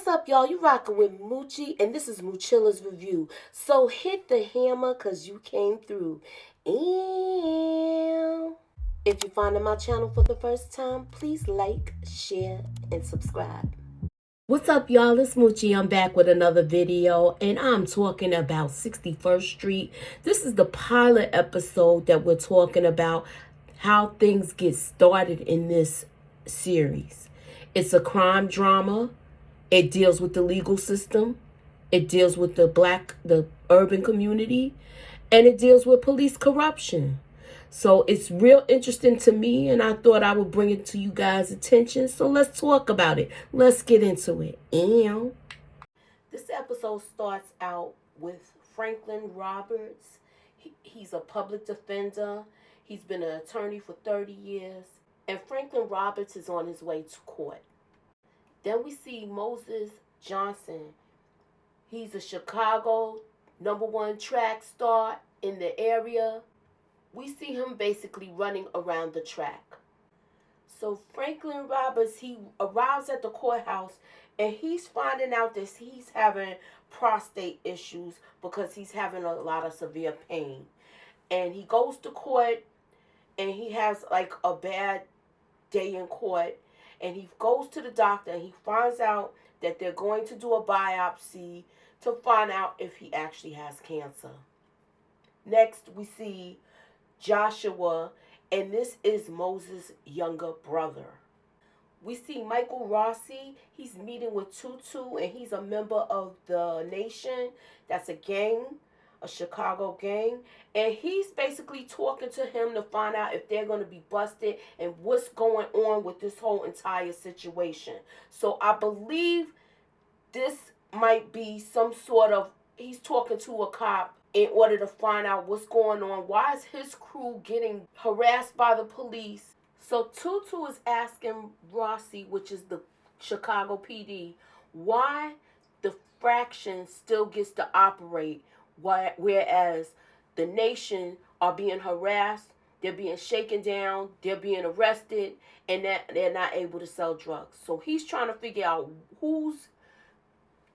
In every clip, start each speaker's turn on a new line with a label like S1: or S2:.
S1: up, y'all? You rocking with Moochie, and this is Moochilla's Review. So hit the hammer, because you came through. And if you're finding my channel for the first time, please like, share, and subscribe. What's up, y'all? It's Moochie. I'm back with another video, and I'm talking about 61st Street. This is the pilot episode that we're talking about how things get started in this series. It's a crime drama. It deals with the legal system. It deals with the urban community, and it deals with police corruption. So it's real interesting to me, and I thought I would bring it to you guys' attention. So let's talk about it. Let's get into it. And this episode starts out with Franklin Roberts. He's a public defender. He's been an attorney for 30 years. And Franklin Roberts is on his way to court. Then we see Moses Johnson. He's a Chicago #1 track star in the area. We see him basically running around the track. So Franklin Roberts, he arrives at the courthouse and he's finding out that he's having prostate issues because he's having a lot of severe pain. And he goes to court and he has like a bad day in court. And he goes to the doctor and he finds out that they're going to do a biopsy to find out if he actually has cancer. Next, we see Joshua, and this is Moses' younger brother. We see Michael Rossi. He's meeting with Tutu, and he's a member of the Nation. That's a gang, a Chicago gang, and he's basically talking to him to find out if they're going to be busted and what's going on with this whole entire situation. So I believe this might be some sort of, he's talking to a cop in order to find out what's going on. Why is his crew getting harassed by the police? So Tutu is asking Rossi, which is the Chicago PD, why the fraction still gets to operate, whereas the Nation are being harassed, they're being shaken down, they're being arrested, and that they're not able to sell drugs. So he's trying to figure out who's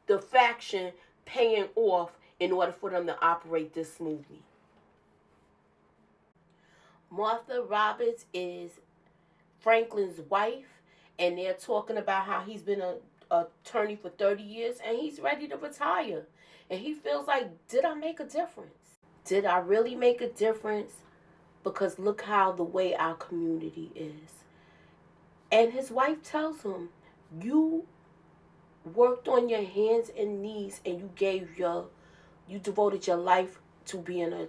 S1: the faction paying off in order for them to operate this smoothly. Martha Roberts is Franklin's wife, and they're talking about how he's been an attorney for 30 years and he's ready to retire. And he feels like, did I make a difference? Did I really make a difference? Because look how the way our community is. And his wife tells him, you worked on your hands and knees and you devoted your life to being an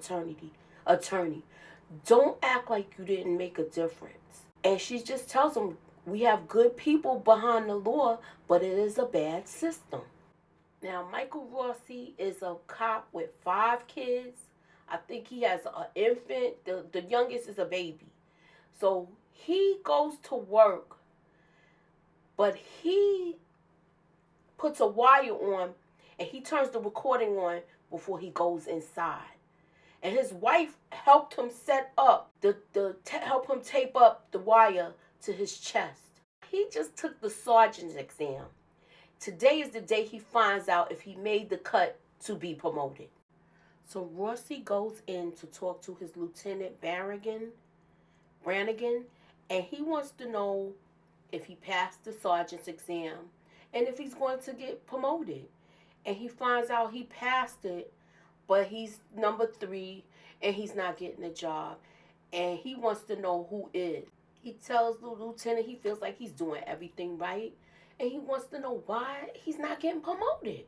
S1: attorney. Don't act like you didn't make a difference. And she just tells him, we have good people behind the law, but it is a bad system. Now, Michael Rossi is a cop with 5 kids. I think he has an infant. The youngest is a baby. So he goes to work, but he puts a wire on and he turns the recording on before he goes inside. And his wife helped him set up help him tape up the wire to his chest. He just took the sergeant's exam. Today is the day he finds out if he made the cut to be promoted. So Rossi goes in to talk to his Lieutenant Brannigan, and he wants to know if he passed the sergeant's exam and if he's going to get promoted. And he finds out he passed it, but he's number 3 and he's not getting a job. And he wants to know who is. He tells the lieutenant he feels like he's doing everything right, and he wants to know why he's not getting promoted.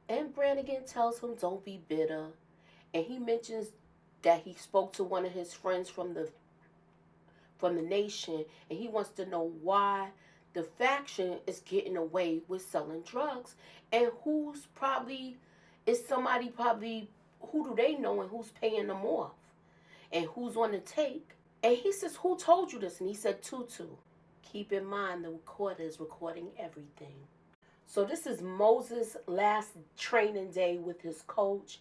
S1: And Brannigan tells him don't be bitter. And he mentions that he spoke to one of his friends from the Nation, and he wants to know why the faction is getting away with selling drugs, and who do they know and who's paying them off, and who's on the take. And he says, who told you this? And he said, Tutu. Keep in mind, the recorder is recording everything. So this is Moses' last training day with his coach,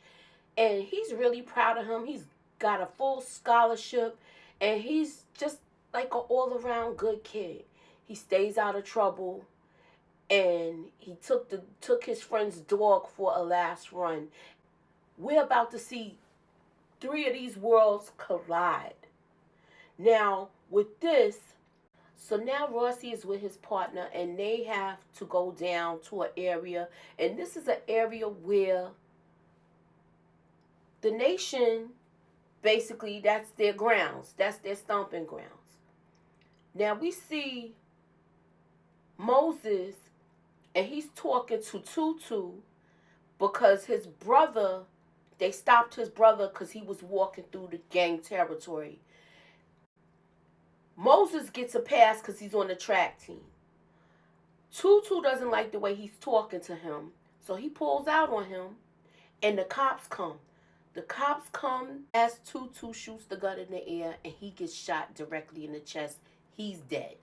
S1: and he's really proud of him. He's got a full scholarship, and he's just like an all-around good kid. He stays out of trouble, and he took his friend's dog for a last run. We're about to see three of these worlds collide. Now, with this, so now Rossi is with his partner, and they have to go down to an area, and this is an area where the nation, basically, that's their grounds. That's their stomping grounds. Now we see Moses, and he's talking to Tutu because his brother, they stopped his brother because he was walking through the gang territory. Moses gets a pass because he's on the track team. Tutu doesn't like the way he's talking to him, so he pulls out on him, and the cops come. The cops come as Tutu shoots the gun in the air, and he gets shot directly in the chest. He's dead.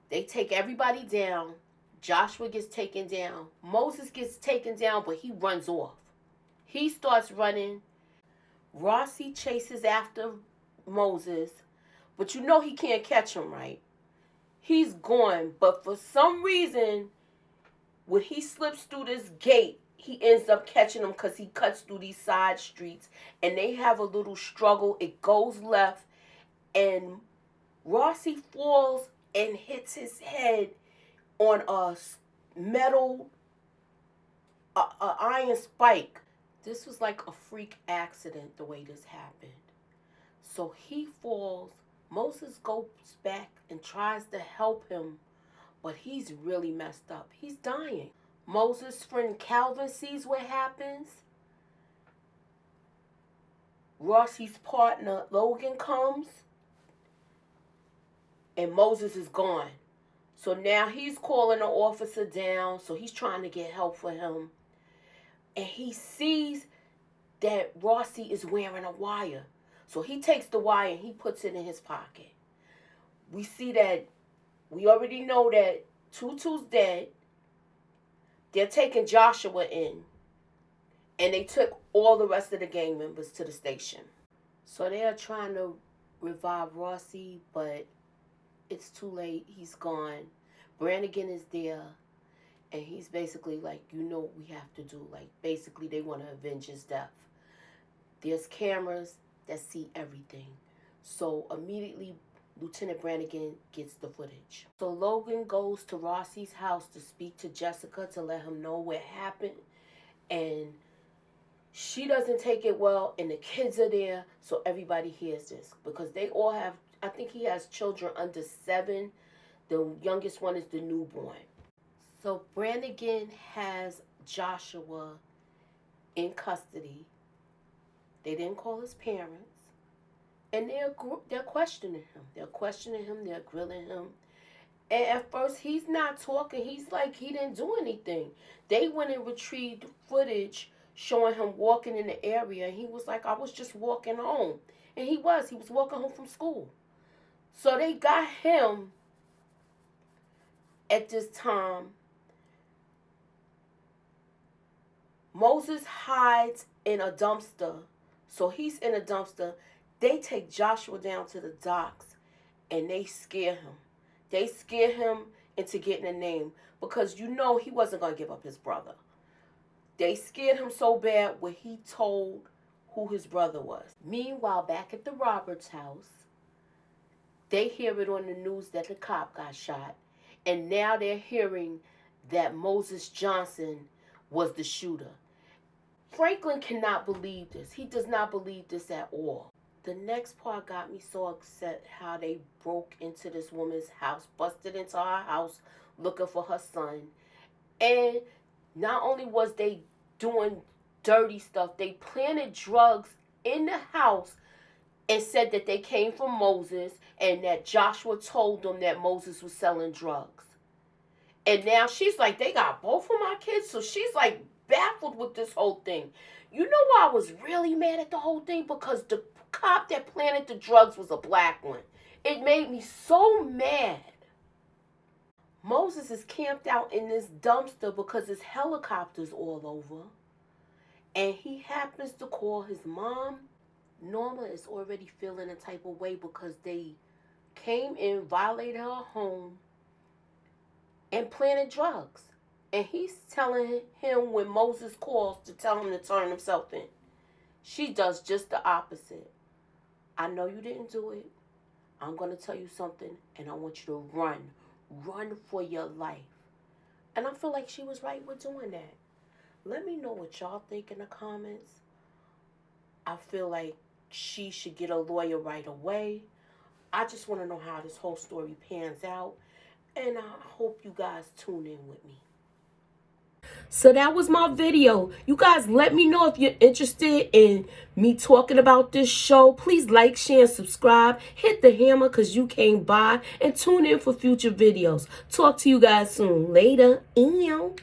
S1: They take everybody down. Joshua gets taken down. Moses gets taken down, but he runs off. He starts running. Rossi chases after Moses, but you know he can't catch him, right? He's gone, but for some reason, when he slips through this gate, he ends up catching him because he cuts through these side streets, and they have a little struggle. It goes left, and Rossi falls and hits his head on a metal, iron spike. This was like a freak accident the way this happened. So he falls. Moses goes back and tries to help him, but he's really messed up. He's dying. Moses' friend Calvin sees what happens. Rossi's partner Logan comes, and Moses is gone. So now he's calling an officer down, so he's trying to get help for him. And he sees that Rossi is wearing a wire. So he takes the wire and he puts it in his pocket. We see that, we already know that Tutu's dead. They're taking Joshua in. And they took all the rest of the gang members to the station. So they are trying to revive Rossi, but it's too late. He's gone. Brannigan is there. And he's basically like, you know what we have to do. Like, basically, they want to avenge his death. There's cameras that see everything. So immediately, Lieutenant Brannigan gets the footage. So Logan goes to Rossi's house to speak to Jessica to let him know what happened. And she doesn't take it well, and the kids are there, so everybody hears this. Because they all have, I think he has children under 7. The youngest one is the newborn. So Brannigan has Joshua in custody. They didn't call his parents. And they're questioning him. They're questioning him. They're grilling him. And at first, he's not talking. He's like he didn't do anything. They went and retrieved footage showing him walking in the area. And he was like, I was just walking home. And he was. He was walking home from school. So they got him at this time. Moses hides in a dumpster. So he's in a dumpster. They take Joshua down to the docks and they scare him. They scare him into getting a name because you know he wasn't going to give up his brother. They scared him so bad when he told who his brother was. Meanwhile, back at the Roberts house, they hear it on the news that the cop got shot. And now they're hearing that Moses Johnson was the shooter. Franklin cannot believe this. He does not believe this at all. The next part got me so upset how they broke into this woman's house, busted into her house looking for her son. And not only was they doing dirty stuff, they planted drugs in the house and said that they came from Moses and that Joshua told them that Moses was selling drugs. And now she's like, they got both of my kids. So she's like baffled with this whole thing. You know why I was really mad at the whole thing? Because the cop that planted the drugs was a black one. It made me so mad. Moses is camped out in this dumpster because his helicopter's all over. And he happens to call his mom. Norma is already feeling a type of way because they came in, violated her home, and planted drugs. And he's telling him when Moses calls to tell him to turn himself in. She does just the opposite. I know you didn't do it. I'm going to tell you something, and I want you to run. Run for your life. And I feel like she was right with doing that. Let me know what y'all think in the comments. I feel like she should get a lawyer right away. I just want to know how this whole story pans out. And I hope you guys tune in with me. So that was my video. You guys let me know if you're interested in me talking about this show. Please like, share, and subscribe. Hit the hammer because you came by. And tune in for future videos. Talk to you guys soon. Later. Ew.